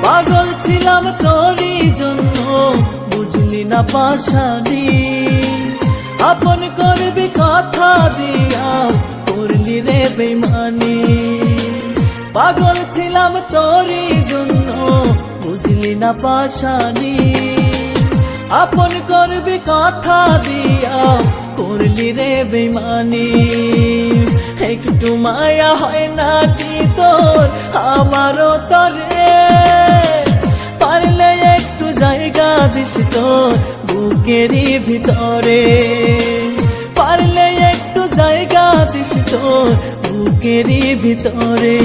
পাগল ছিলাম তোরই জন্য, বুঝলি না পাশানি। আপন করবি কথা দিয়া, করলি রে বেইমানি। পাগল ছিলাম তোরই জন্য, বুঝলি না পাশানি। আপন করবি কথা দিয়া, করলি রে বেইমানি। একটু মায়া হয় না কি তোর আমারও তরে, পারলে একটু জায়গা দিস তোর বুকেরই ভিতরে। পারলে একটু জায়গা দিস তোর বুকেরই ভিতরে।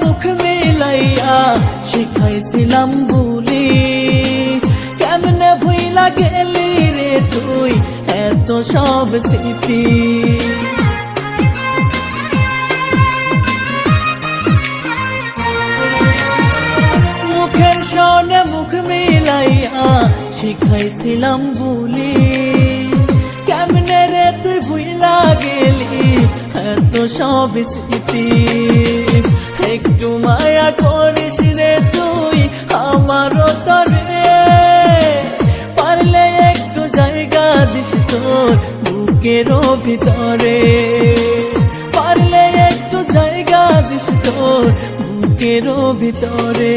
মুখ মিলাইয়া শিখাইছিলাম বুলি, কেমনে ভুইলা গেলি রে তুই এত সব স্মৃতি। মুখের সনে মুখ মিলাইয়া শিখাইছিলাম বুলি, কেমনে রে তুই ভুইলা গেলি এত সব স্মৃতি। একটু মায়া করিস রে তুই আমারও তরে, পারলে একটু জায়গা দিস তোর বুকেরও ভিতরে। পারলে একটু জায়গা দিস তোর বুকেরও ভিতরে।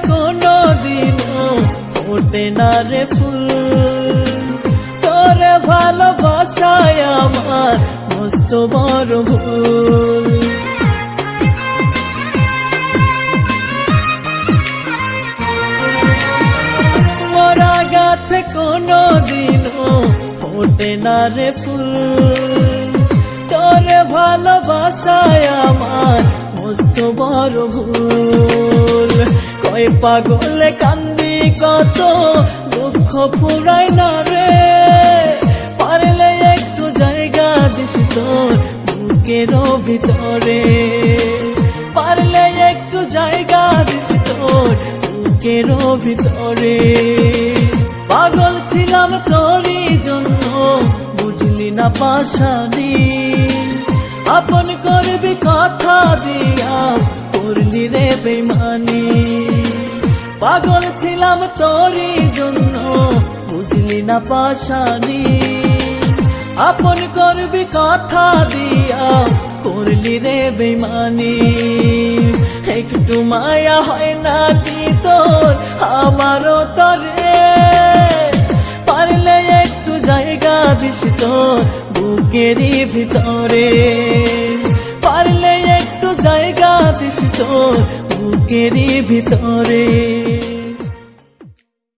কোনো দিনও ওঠে না রে ফুল, তোরে ভালোবাসায় আমার মস্ত বড় ভুল। মরা গাছে কোনো দিনও ওঠে না রে ফুল, তোরে ভালোবাসায় আমার মস্ত বড় ভুল। কয় পাগলে কান্দি কত দুঃখ ফুরাই না রে, পারলে একটু জায়গা দিস তোর বুকেরও ভিতরে। পারলে একটু জায়গা দিস তোর বুকেরও ভিতরে। পাগল ছিলাম তোরই জন্য, বুঝলি না পাশানি। আপন করবি কথা দিয়া, করলি রে বেইমানি। পাগল ছিলাম তোরই জন্য, বুঝলি না পাশানি। আপন করবি কথা দিয়া, করলি রে বেইমানি। একটু মায়া হয় না কি তোর আমারও তরে, পারলে একটু জায়গা দিস তোর বুকেরই ভিতরে। পারলে একটু জায়গা দিস তোর বুকেরই ভিতরে।